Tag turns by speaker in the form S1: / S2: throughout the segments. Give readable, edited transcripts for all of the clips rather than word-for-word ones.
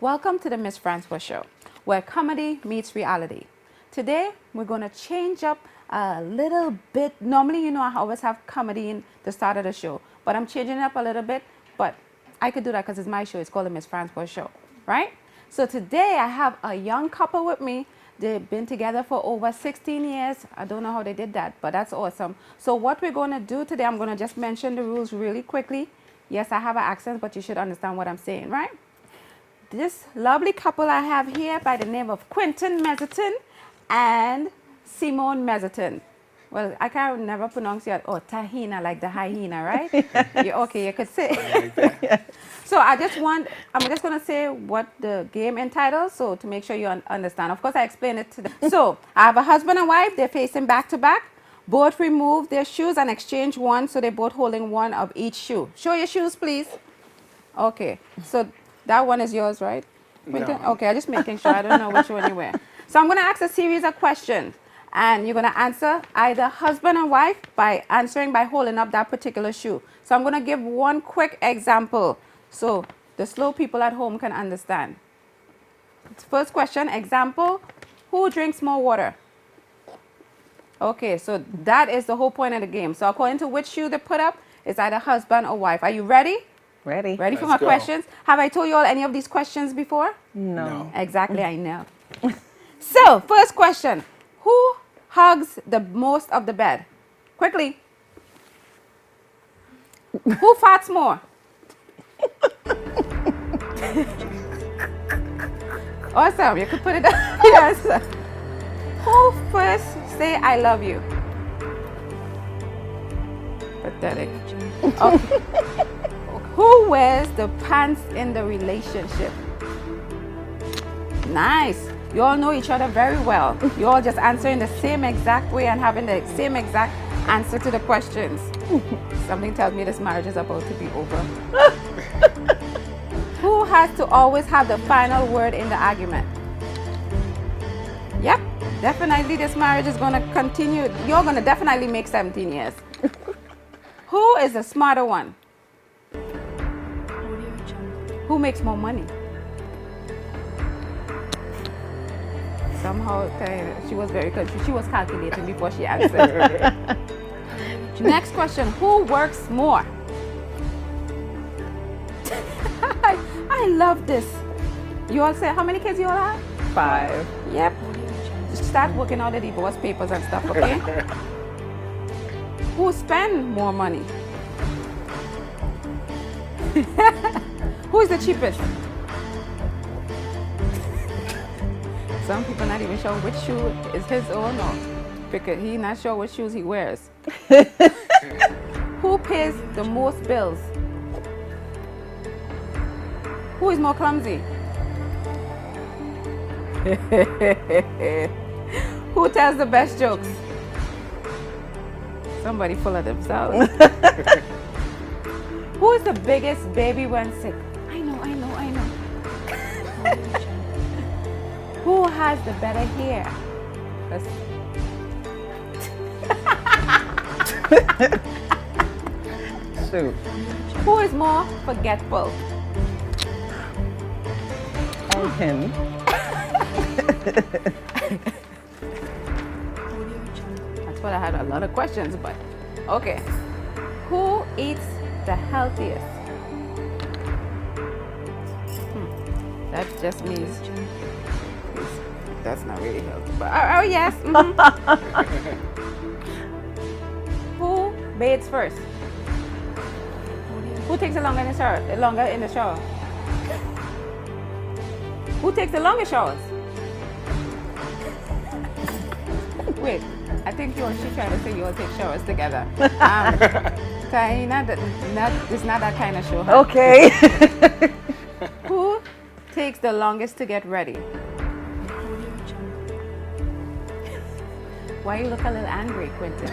S1: Welcome to the Miss Francois Show, where comedy meets reality. Today, we're going to change up a little bit. Normally, I always have comedy in the start of the show, but I'm changing it up a little bit. But I could do that because it's my show. It's called the Miss Francois Show, right? So today, I have a young couple with me. They've been together for over 16 years. I don't know how they did that, but that's awesome. So what we're going to do today, I'm going to just mention the rules really quickly. Yes, I have an accent, but you should understand what I'm saying, right? This lovely couple I have here by the name of Quentin Mezetin and Simone Mezetin. Well, I can never pronounce it. Oh, Taina, like the hyena, right? Okay, you could say. So I'm just going to say what the game entitles, so to make sure you understand. Of course, I explained it to them. So I have a husband and wife. They're facing back to back. Both remove their shoes and exchange one, so they're both holding one of each shoe. Show your shoes, please. Okay, so that one is yours, right?
S2: No.
S1: Okay, I'm just making sure. I don't know which one you wear. So I'm going to ask a series of questions, and you're going to answer either husband and wife by answering by holding up that particular shoe. So I'm going to give one quick example so the slow people at home can understand. First question, example, who drinks more water? Okay, so that is the whole point of the game. So according to which shoe they put up, it's either husband or wife. Are you ready?
S3: Ready.
S1: Ready for my
S2: Let's go.
S1: questions? Have I told you all any of these questions before?
S3: No.
S1: Exactly, I know. So, first question. Who hugs the most of the bed? Quickly. Who farts more? Awesome, you could put it down. Yes. Who first say I love you? Pathetic. Okay. Who wears the pants in the relationship? Nice. You all know each other very well. You all just answering the same exact way and having the same exact answer to the questions. Something tells me this marriage is about to be over. Who has to always have the final word in the argument? Yep, definitely this marriage is going to continue. You're going to definitely make 17 years. Who is the smarter one? Who makes more money? Somehow, she was very good. She was calculating before she answered. Next question, who works more? I love this. You all say, how many kids you all have?
S3: 5.
S1: Yep. Start working out the divorce papers and stuff, okay? Who spend more money? Who is the cheapest? Some people not even sure which shoe is his own or because he's not sure what shoes he wears. Who pays the most bills? Who is more clumsy? Who tells the best jokes? Somebody full of themselves. Who is the biggest baby when sick? I know. Who has the better hair?
S3: Shoot.
S1: Who is more forgetful?
S3: Oh, him.
S1: That's what I had a lot of questions, but okay. Who eats the healthiest? That just means that's not really healthy, but oh yes. Who bathes first? Who takes the longer in the shower? Longer in the shower? Who takes the longest showers? Wait, I think she's trying to say you all take showers together. Taina, it's not that kind of show. Huh?
S3: Okay.
S1: Who takes the longest to get ready? Why you look a little angry, Quentin?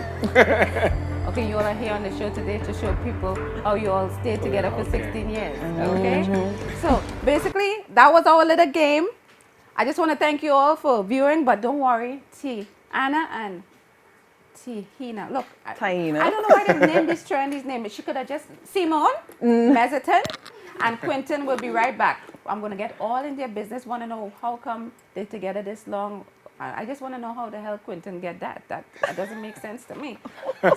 S1: Okay, you all are here on the show today to show people how you all stayed together for 16 years, okay? So basically, that was our little game. I just want to thank you all for viewing, but don't worry, Anna and Hina. Look,
S3: Taina.
S1: I don't know why they named this trend, these names. She could have just Simone, Mezetin, and Quentin will be right back. I'm going to get all in their business, want to know how come they're together this long. I just want to know how the hell Quentin get that. That doesn't make sense to me.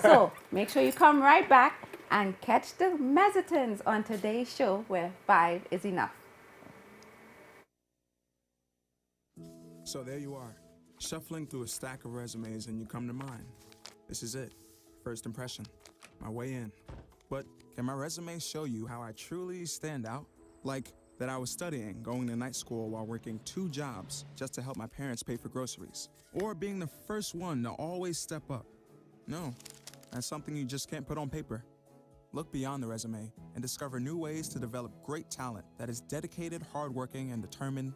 S1: So make sure you come right back and catch the Mezetins on today's show where 5 is enough.
S2: So there you are, shuffling through a stack of resumes and you come to mine. This is it, first impression, my way in. But can my resume show you how I truly stand out? Like that I was studying, going to night school while working 2 jobs just to help my parents pay for groceries. Or being the first one to always step up. No, that's something you just can't put on paper. Look beyond the resume and discover new ways to develop great talent that is dedicated, hardworking, and determined.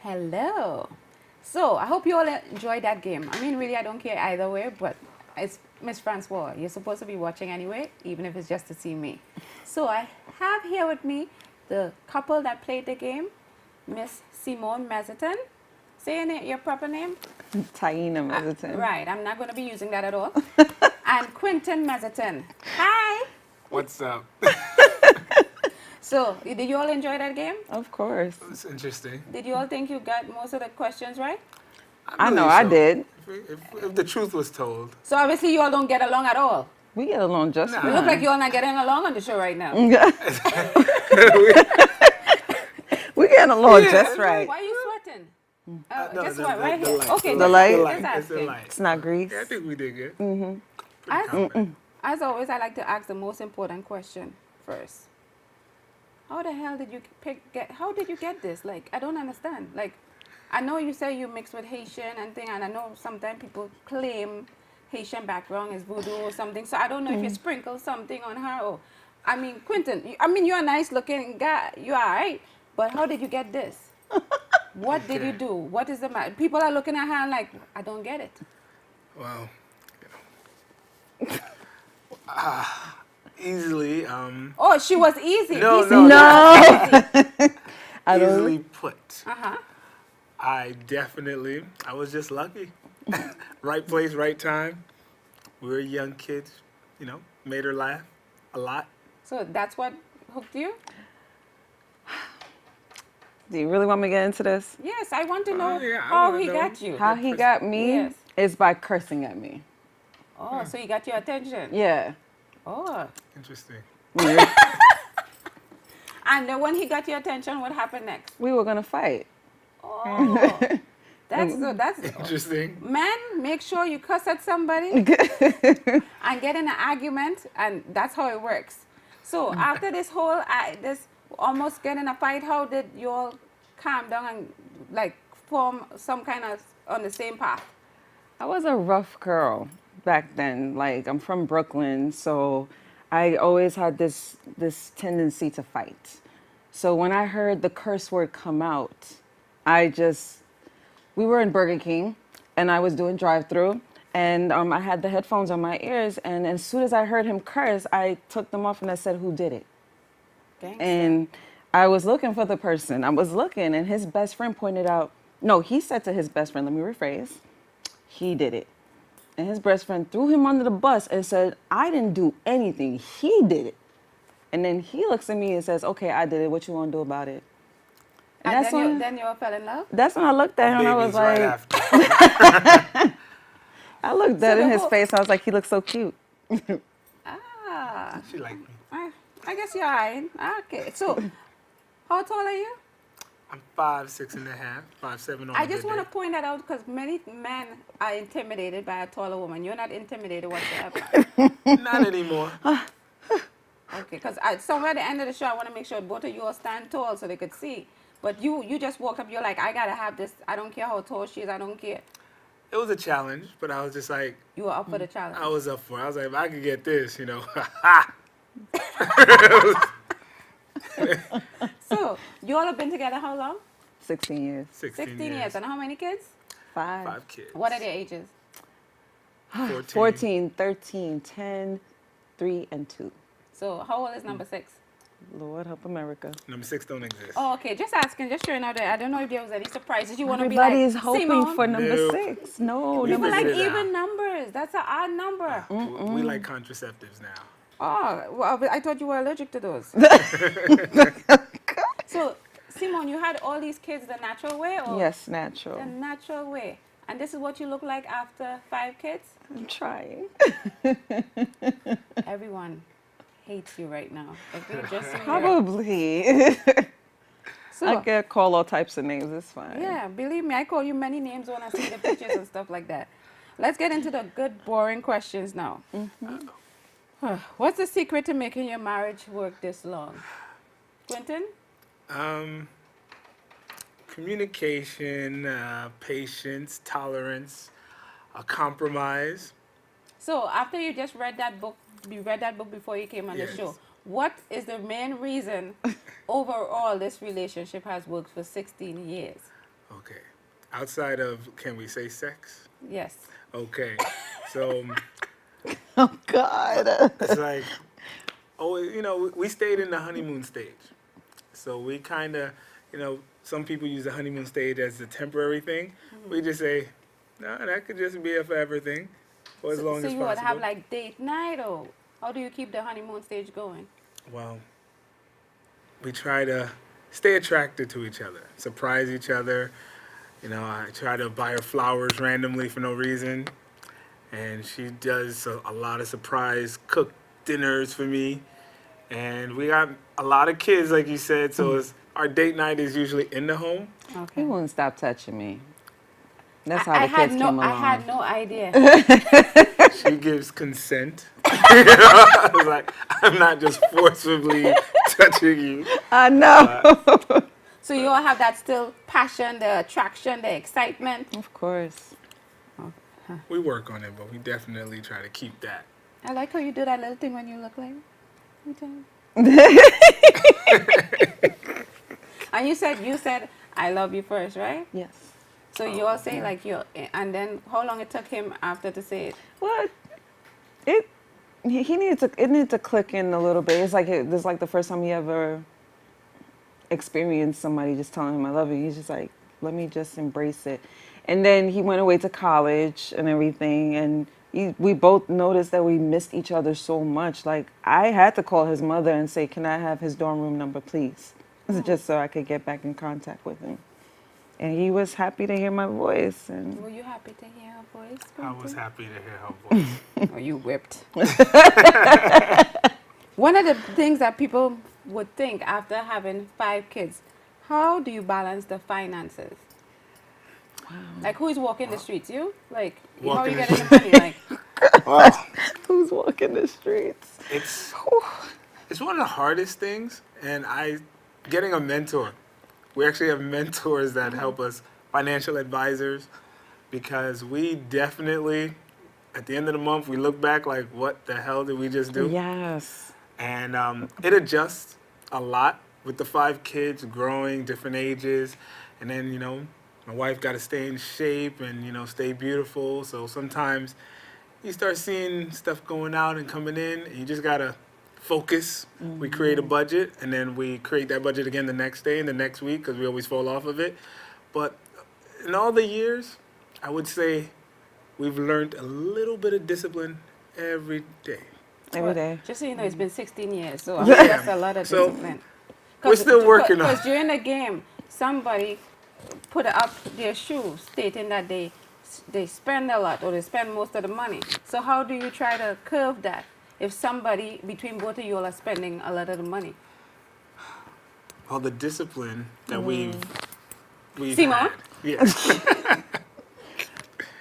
S1: Hello. So I hope you all enjoyed that game. I mean, really, I don't care either way, but it's Miss Francois. You're supposed to be watching anyway, even if it's just to see me. So I have here with me the couple that played the game, Miss Simone Mezetin. Say your proper name.
S3: Taina Mezetin.
S1: Right, I'm not going to be using that at all. And Quentin Mezetin. Hi.
S4: What's up?
S1: So, did you all enjoy that game?
S3: Of course.
S4: It's interesting.
S1: Did you all think you got most of the questions right?
S3: I know I did.
S4: If the truth was told.
S1: So obviously you all don't get along at all.
S3: We get along just
S4: Nah.
S3: fine.
S1: You look like you all not getting along on the show right now.
S3: We getting along
S4: Yeah.
S3: just right.
S1: Why are you sweating?
S4: No,
S1: Guess
S4: the-
S1: what?
S4: the-
S1: Right
S4: the
S1: here.
S4: light,
S1: Okay.
S3: The light?
S1: Let's
S4: It's
S1: ask
S4: the
S1: him.
S4: light.
S3: It's not grease.
S4: Yeah, I think we did good.
S1: As, as always, I like to ask the most important question first. How the hell did you how did you get this? Like, I don't understand. Like, I know you say you mix with Haitian and thing, and I know sometimes people claim Haitian background is voodoo or something. So I don't know if you sprinkle something on her or, I mean, Quentin, you're a nice looking guy. You're all right. But how did you get this? What did you do? What is the matter? People are looking at her and like, I don't get it.
S4: Well, easily,
S1: Oh, she was easy.
S4: No,
S1: He said
S4: no,
S1: easy.
S3: I don't.
S4: easily put.
S1: Uh-huh.
S4: I was just lucky. Right place, right time. We were young kids, made her laugh a lot.
S1: So that's what hooked you?
S3: Do you really want me to get into this?
S1: Yes, I want to know
S4: yeah, I
S1: how
S4: wanna
S1: he
S4: know.
S1: got you.
S3: How he got me
S1: Yes.
S3: is by cursing at me.
S1: Oh, so he got your attention.
S3: Yeah.
S1: Oh.
S4: Interesting.
S1: And then when he got your attention, what happened next?
S3: We were gonna fight.
S1: Oh. That's
S4: Interesting.
S1: men, make sure you cuss at somebody and get in an argument, and that's how it works. So after this whole this almost getting a fight, how did you all calm down and like form some kind of on the same path?
S3: I was a rough girl back then. Like, I'm from Brooklyn, so I always had this tendency to fight. So when I heard the curse word come out, we were in Burger King, and I was doing drive-through, and I had the headphones on my ears, and as soon as I heard him curse, I took them off and I said, "Who did it?"
S1: Gangsta.
S3: And I was looking for the person. I was looking, and his best friend pointed out, no, he said to his best friend, let me rephrase, he did it. And his best friend threw him under the bus and said, I didn't do anything. He did it. And then he looks at me and says, okay, I did it. What you want to do about it?
S1: And
S3: that's
S1: then you all fell in love?
S3: That's when I looked at him and I was
S4: Babies right
S3: like,
S4: after.
S3: I looked
S1: So
S3: at
S1: the
S3: in his
S1: whole-
S3: face. I was like, he looks so cute.
S1: Ah.
S4: She liked me.
S1: I guess you're all right. Okay. So, how tall are you?
S4: I'm 5'6.5", 5'7" on
S1: I
S4: a
S1: just
S4: good
S1: want to
S4: day.
S1: point that out because many men are intimidated by a taller woman. You're not intimidated whatsoever.
S4: Not anymore.
S1: Okay, because somewhere at the end of the show, I want to make sure both of you all stand tall so they could see. But you just walked up, you're like, I got to have this. I don't care how tall she is. I don't care.
S4: It was a challenge, but I was just like,
S1: You were up for the challenge.
S4: I was up for it. I was like, if I could get this,
S1: So, you all have been together how long?
S3: 16 years.
S1: 16 years. And how many kids?
S4: 5 kids.
S1: What are their ages?
S3: 14, 13, 10, 3, and 2.
S1: So, how old is number 6?
S3: Lord help America.
S4: Number 6 don't exist.
S1: Oh, okay. Just asking, just showing out there. I don't know if there was any surprises. You want to be like,
S3: Everybody's hoping
S1: Simone?
S3: for number
S4: Nope.
S3: 6. No,
S4: We
S1: People
S3: number
S1: like
S4: figured it
S1: even
S4: out.
S1: numbers. That's an odd number.
S4: We like contraceptives now.
S1: Oh, well, but I thought you were allergic to those. So, Simone, you had all these kids the natural way or
S3: Yes,
S1: the
S3: natural.
S1: natural way? And this is what you look like after 5 kids?
S3: I'm trying.
S1: Everyone hates you right now. Like they're just in there.
S3: Probably.
S1: So,
S3: I get called all types of names. It's fine.
S1: yeah, believe me, I call you many names when I see the pictures and stuff like that. Let's get into the good, boring questions now. What's the secret to making your marriage work this long? Quentin?
S4: Communication, patience, tolerance, a compromise.
S1: So, after you just read that book, you read that book before you came on the
S4: Yes.
S1: show. What is the main reason overall this relationship has worked for 16 years?
S4: Okay. Outside of, can we say sex?
S1: Yes.
S4: Okay. So
S3: Oh God.
S4: it's like, oh, you know, we stayed in the honeymoon stage. So we kind of, you know, some people use the honeymoon stage as a temporary thing. We just say, no, that could just be a forever thing for as long
S1: So
S4: as
S1: you would
S4: possible.
S1: have like date night, or how do you keep the honeymoon stage going?
S4: Well, we try to stay attracted to each other, surprise each other. You know, I try to buy her flowers randomly for no reason. And she does a lot of surprise cooked dinners for me. And we got a lot of kids, like you said, so our date night is usually in the home.
S3: He
S1: Okay.
S3: wouldn't stop touching me. That's how
S1: I
S3: the kids
S1: had
S3: came
S1: no,
S3: along.
S1: I had no idea.
S4: She gives consent. I was like, I'm not just forcibly touching you.
S3: I know.
S1: So you all have that still passion, the attraction, the excitement.
S3: Of course.
S4: We work on it, but we definitely try to keep that.
S1: I like how you do that little thing when you look like. You tell me. And you said I love you first, right?
S3: Yes.
S1: So you all say like you, and then how long it took him after to say it?
S3: What? He needed to click in a little bit. It's like this is like the first time he ever experienced somebody just telling him I love you. He's just like, let me just embrace it. And then he went away to college and everything, and we both noticed that we missed each other so much. Like I had to call his mother and say, can I have his dorm room number, please? Just so I could get back in contact with him. And he was happy to hear my voice. And
S1: Were you happy to hear her voice?
S4: I was
S1: Quentin?
S4: happy to hear her voice.
S1: Or you whipped? One of the things that people would think after having 5 kids, how do you balance the finances? Like who is walking the streets? You? Like how are
S4: Walking
S1: you
S4: the
S1: getting the money? Like
S4: Well,
S3: who's walking the streets?
S4: it's one of the hardest things, and getting a mentor. We actually have mentors that help us, financial advisors, because we definitely, at the end of the month, we look back like, what the hell did we just do?
S3: Yes.
S4: And it adjusts a lot with the 5 kids growing, different ages, and then, you know, my wife got to stay in shape and, you know, stay beautiful. So sometimes you start seeing stuff going out and coming in, and you just got to focus. We create a budget, and then we create that budget again the next day and the next week because we always fall off of it. But in all the years, I would say we've learned a little bit of discipline every day.
S3: Every day.
S1: just so you know, it's been 16 years, so I mean, that's a lot of
S4: So,
S1: discipline.
S4: we're still working on
S1: Because during the game, somebody put up their shoes stating that they spend a lot or they spend most of the money. So how do you try to curve that if somebody between both of you all are spending a lot of the money?
S4: All the discipline that we've
S1: Simone?
S4: had. Yes.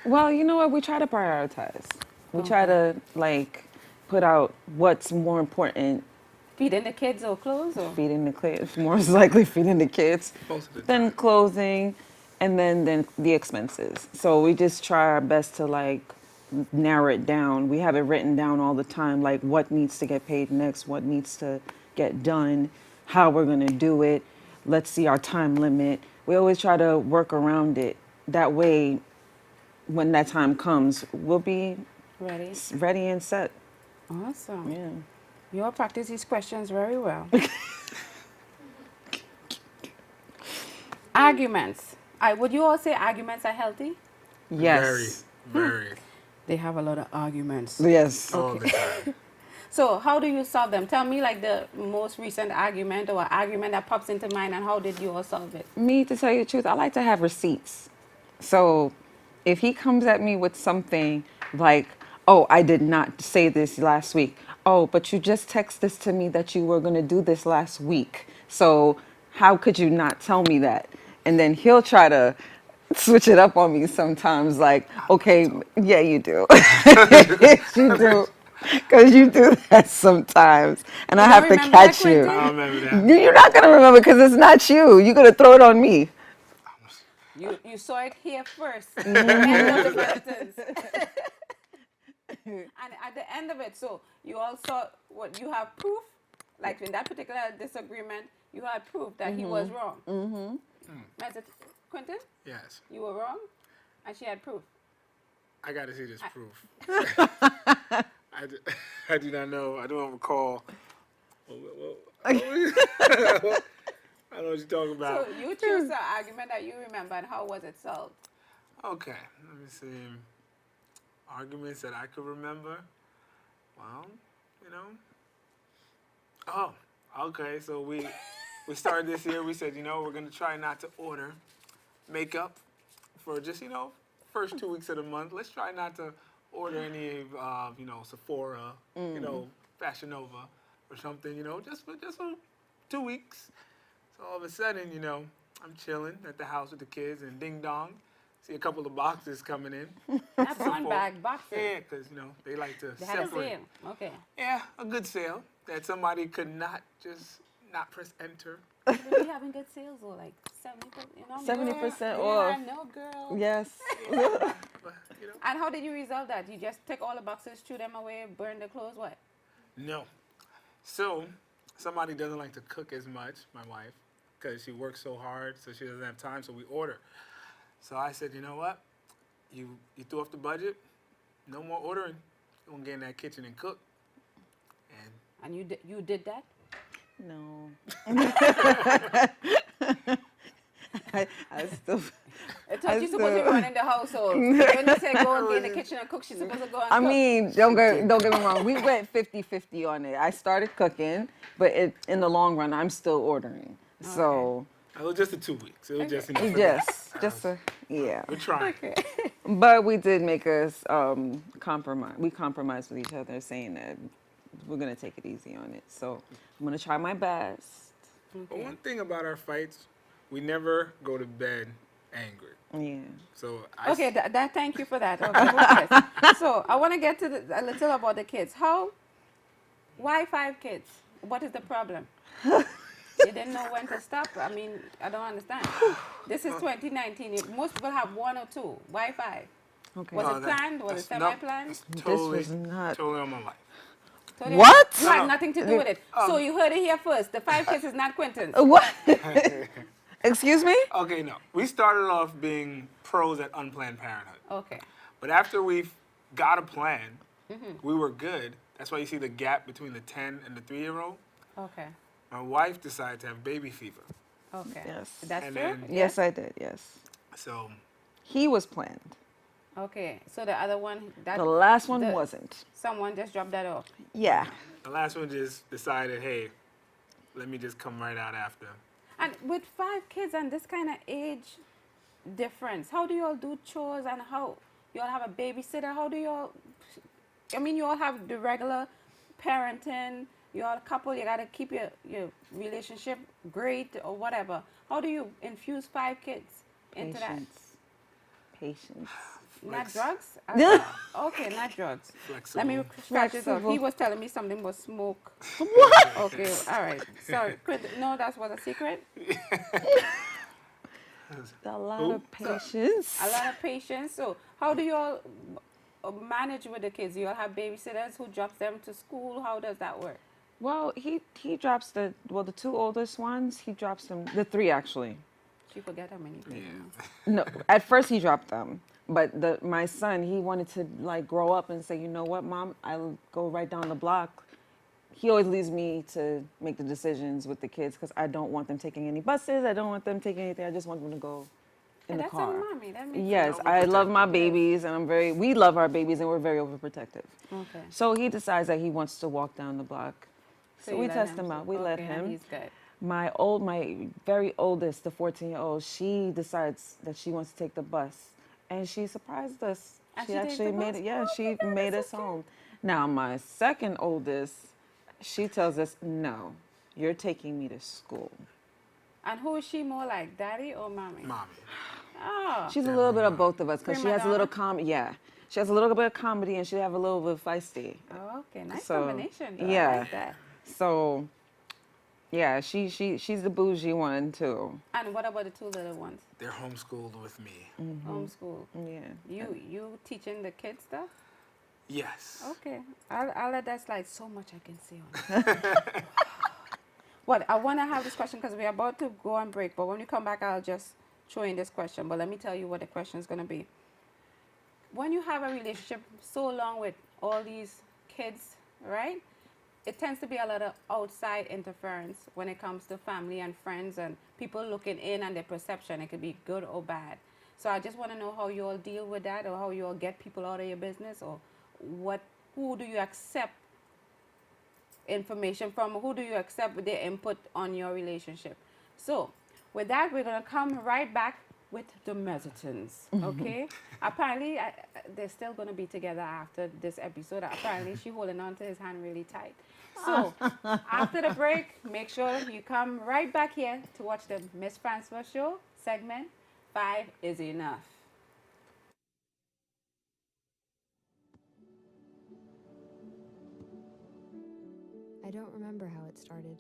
S3: Well, you know what? We try to prioritize. We try to like put out what's more important.
S1: Feeding the kids or clothes or?
S3: Feeding the kids, more likely feeding the kids,
S4: Most of the
S3: then
S4: time.
S3: clothing, and then the expenses. So we just try our best to like narrow it down. We have it written down all the time, like what needs to get paid next, what needs to get done, how we're gonna do it. Let's see our time limit. We always try to work around it. That way, when that time comes, we'll be
S1: Ready?
S3: ready and set.
S1: Awesome.
S3: Yeah.
S1: You all practice these questions very well. Arguments. Would you all say arguments are healthy?
S3: Yes.
S4: Very, very.
S1: They have a lot of arguments.
S3: Yes.
S4: All the time.
S1: So how do you solve them? Tell me like the most recent argument or argument that pops into mind, and how did you all solve it?
S3: Me, to tell you the truth, I like to have receipts. So if he comes at me with something like, oh, I did not say this last week. Oh, but you just text this to me that you were going to do this last week. So how could you not tell me that? And then he'll try to switch it up on me sometimes like, okay, yeah, you do. You do. Because you do that sometimes. And I
S1: You
S3: have
S1: don't
S3: to
S1: remember that,
S3: catch you.
S1: Quentin?
S4: I don't remember that.
S3: You're not going to remember because it's not you. You're going to throw it on me.
S1: You saw it here first. End of the sentence. And at the end of it, so you all saw what you have proof, like in that particular disagreement, you had proof that he was wrong. Quentin,
S4: Yes.
S1: you were wrong, and she had proof.
S4: I got to see this proof. I do not know. I don't recall. I don't know what you're talking about.
S1: So you choose the argument that you remember, and how was it solved?
S4: Okay, let me see. Arguments that I could remember. Well, you know. Oh, okay. So we started this year. We said, we're gonna try not to order makeup for just first 2 weeks of the month. Let's try not to order any Sephora, Fashion Nova or something. Just for 2 weeks. So all of a sudden, I'm chilling at the house with the kids, and ding dong, see a couple of boxes coming in.
S1: That's one bag, boxes.
S4: Yeah, because they like to
S1: They had a
S4: separate.
S1: sale. Okay.
S4: Yeah, a good sale that somebody could not press enter.
S1: They be having good sales or like 70%,
S3: 70%
S1: girl,
S3: off.
S1: Yeah, no girl.
S3: Yes.
S4: But,
S1: And how did you resolve that? You just take all the boxes, threw them away, burn the clothes, what?
S4: no. So somebody doesn't like to cook as much, my wife, because she works so hard, so she doesn't have time, so we order. So I said, you know what? You threw off the budget, no more ordering. You're going to get in that kitchen and cook.
S1: And you did that?
S3: No. I still.
S1: I thought you're supposed to be running the household. When you say go and get in the kitchen and cook, she's supposed to go and
S3: I
S1: cook.
S3: mean, don't get me wrong. We went 50-50 on it. I started cooking, but in the long run, I'm still ordering. So.
S4: It was just the 2 weeks. It was just,
S3: Yeah.
S4: We're trying.
S1: Okay.
S3: But we did make us compromise. We compromised with each other, saying that we're gonna take it easy on it. So I'm gonna try my best.
S4: But one thing about our fights, we never go to bed angry.
S3: Yeah.
S4: So
S1: Okay, thank you for that. Okay, so I want to get to a little about the kids. Why 5 kids? What is the problem? You didn't know when to stop? I mean, I don't understand. This is 2019. Most people have 1 or 2. Why 5?
S3: Okay.
S1: Was it planned? Was it semi-planned?
S4: Totally,
S3: was not-
S4: totally on my life.
S1: Totally
S3: What?
S1: You had nothing to do with it. So you heard it here first. The 5 kids is not Quentin's.
S3: What? Excuse me?
S4: Okay, no. We started off being pros at unplanned parenthood.
S1: Okay.
S4: But after we got a plan, we were good. That's why you see the gap between the 10 and the 3-year-old.
S1: Okay.
S4: My wife decided to have baby fever.
S1: Okay.
S3: Yes.
S1: That's
S4: And
S1: true?
S4: then-
S3: Yes, I did. Yes.
S4: So,
S3: He was planned.
S1: Okay. So the other one,
S3: The last one
S1: the-
S3: wasn't.
S1: someone just dropped that off.
S3: Yeah.
S4: the last one just decided, hey, let me just come right out after.
S1: And with 5 kids and this kind of age difference, how do you all do chores and how you all have a babysitter? How do you all, I mean, you all have the regular parenting, you all a couple, you got to keep your relationship great or whatever. How do you infuse 5 kids into that?
S3: Patience.
S1: Not
S4: Flex.
S1: drugs? Okay, not drugs.
S4: Flexible.
S1: Let me scratch this off. He
S3: Flexible.
S1: was telling me something was smoke. What? Okay, all right. Sorry. No, that was a secret.
S3: A lot of patience.
S1: A lot of patience. So how do you all manage with the kids? You all have babysitters who drops them to school? How does that work?
S3: Well, he drops the 2 oldest ones. He drops them. The 3 actually.
S1: She forget how many things.
S3: No, at first he dropped them, but my son, he wanted to like grow up and say, you know what, Mom, I'll go right down the block. He always leaves me to make the decisions with the kids because I don't want them taking any buses. I don't want them taking anything. I just want them to go in the
S1: That's
S3: car.
S1: a mommy. That makes
S3: Yes,
S1: sense.
S3: I love my babies, and we love our babies, and we're very overprotective.
S1: Okay.
S3: So he decides that he wants to walk down the block. So
S1: you
S3: we
S1: let
S3: test
S1: him.
S3: him out. We let
S1: Okay,
S3: him.
S1: and he's good.
S3: My very oldest, the 14-year-old, she decides that she wants to take the bus, and she surprised us.
S1: And
S3: She
S1: she takes
S3: actually
S1: the
S3: made
S1: bus?
S3: it. Yeah,
S1: Oh
S3: she
S1: my God,
S3: made
S1: that's
S3: us
S1: so cute.
S3: home. Now my second oldest, she tells us, "No, you're taking me to school."
S1: And who is she more like, daddy or mommy?
S4: Mommy.
S1: Oh.
S3: She's a little bit of both of us because she
S1: Prima
S3: has a little
S1: donna?
S3: Yeah, she has a little bit of comedy and she have a little bit of feisty.
S1: Oh, okay. Nice
S3: So,
S1: combination. Though.
S3: yeah.
S1: I like that.
S3: So, yeah, she's the bougie one too.
S1: And what about the two little ones?
S4: They're homeschooled with me.
S1: Homeschool.
S3: Yeah.
S1: You teaching the kids stuff?
S4: Yes.
S1: Okay. I'll let that slide. So much I can say on it. What I want to have this question because we're about to go on break. But when we come back, I'll just throw in this question. But let me tell you what the question is going to be. When you have a relationship so long with all these kids, right? It tends to be a lot of outside interference when it comes to family and friends and people looking in and their perception. It could be good or bad. So I just want to know how you all deal with that, or how you all get people out of your business, or who do you accept information from, who do you accept their input on your relationship. So with that, we're going to come right back with the Mezetins, okay? Apparently, they're still going to be together after this episode. Apparently, she's holding on to his hand really tight. So, after the break, make sure you come right back here to watch the Miss Francois Show segment, 5 is Enough.
S5: I don't remember how it started.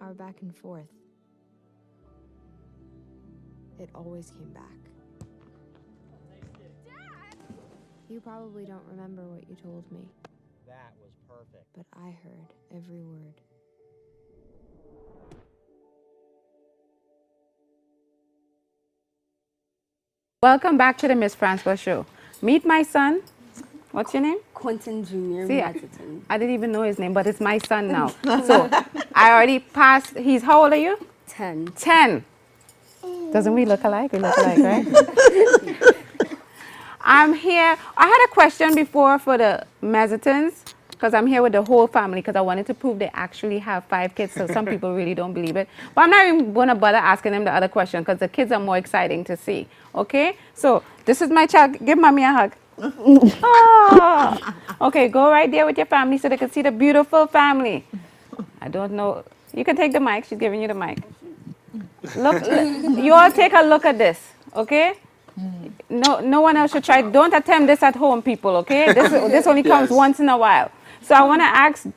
S5: Our back and forth. It always came back. Dad! You probably don't remember what you told me,
S6: That was perfect.
S5: but I heard every word.
S1: Welcome back to the Miss Francois Show. Meet my son. What's your name?
S7: Quentin Jr.
S1: See,
S7: Mezetin.
S1: I didn't even know his name, but it's my son now. So I already passed. How old are you?
S7: 10.
S1: 10. Doesn't we look alike? We look alike, right? I'm here. I had a question before for the Mezetins, because I'm here with the whole family, because I wanted to prove they actually have 5 kids, so some people really don't believe it. But I'm not even going to bother asking them the other question, because the kids are more exciting to see. Okay? So this is my child. Give mommy a hug. Oh. Okay, go right there with your family so they can see the beautiful family. I don't know. You can take the mic. She's giving you the mic. Look, you all take a look at this, okay? No one else should try. Don't attempt this at home, people, okay? This only comes once in a while. So I want to ask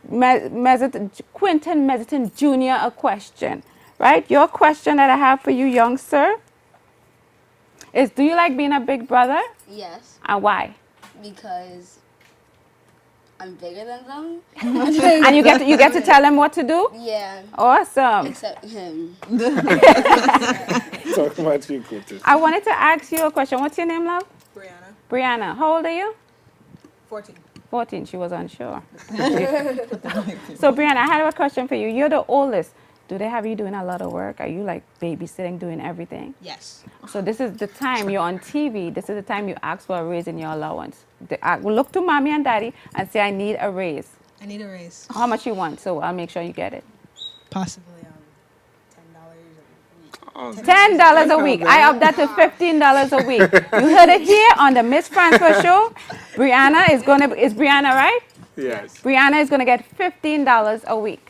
S1: Quentin Mezetin Jr. a question, right? Your question that I have for you, young sir, is do you like being a big brother?
S7: Yes,
S1: And why?
S7: because I'm bigger than them.
S1: And you get to tell them what to do?
S7: Yeah,
S1: Awesome.
S7: except him.
S4: Talk about you, Quentin.
S1: I wanted to ask you a question. What's your name, love?
S8: Brianna,
S1: Brianna. How old are you?
S8: 14.
S1: 14. She was unsure. So, Brianna, I had a question for you. You're the oldest. Do they have you doing a lot of work? Are you like babysitting, doing everything?
S8: Yes.
S1: So this is the time you're on TV. This is the time you ask for a raise in your allowance. Look to mommy and daddy and say, I need a raise.
S8: I need a raise.
S1: How much you want? So I'll make sure you get it.
S8: Possibly $10
S1: $10 a week. I up that to $15 a week. You heard it here on the Miss Francois Show. Brianna is Brianna, right?
S4: Yes.
S1: Brianna is gonna get $15 a week.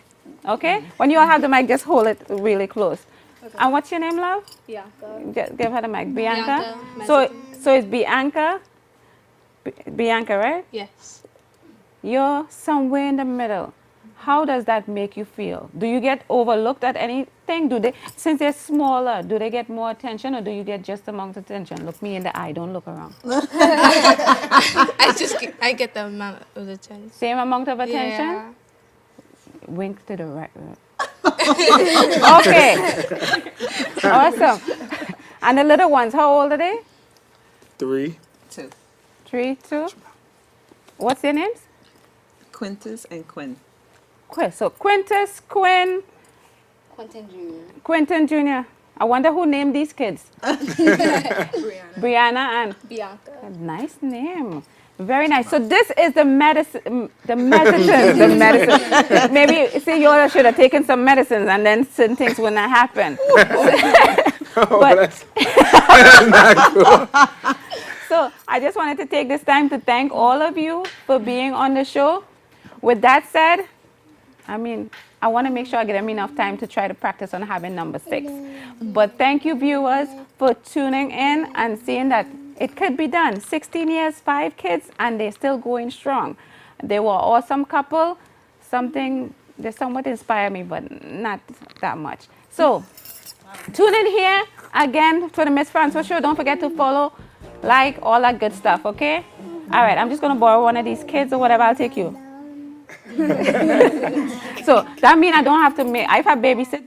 S1: Okay? When you all have the mic, just hold it really close. Okay. And what's your name, love?
S7: Bianca.
S1: Give her the mic. Bianca.
S7: Bianca
S1: So it's Bianca. Bianca, right?
S7: Yes.
S1: You're somewhere in the middle. How does that make you feel? Do you get overlooked at anything? Since they're smaller, do they get more attention, or do you get just amount of attention? Look me in the eye. Don't look around.
S9: I get the amount of attention.
S1: Same amount of attention.
S9: Yeah.
S1: Wink to the right. Okay. Awesome. And the little ones, how old are they?
S4: 3.
S3: 2.
S1: 3, 2. What's their names?
S3: Quintus and Quinn.
S1: So Quintus, Quinn,
S7: Quentin Jr.
S1: Quentin Jr. I wonder who named these kids. Brianna and
S5: Bianca.
S1: nice name. Very nice. So this is the medicine, the Mezetins, the medicine. Maybe, see, you all should have taken some medicines and then certain things would not happen. But,
S4: That's not cool.
S1: so I just wanted to take this time to thank all of you for being on the show. With that said, I mean, I want to make sure I give them enough time to try to practice on having number 6. But thank you, viewers, for tuning in and seeing that it could be done. 16 years, 5 kids, and they're still going strong. They were an awesome couple. They somewhat inspire me, but not that much. So, tune in here again for the Miss Francois Show. Don't forget to follow, like, all that good stuff, okay? All right, I'm just going to borrow one of these kids or whatever. I'll take you. So, that means I don't have to make, if I babysit.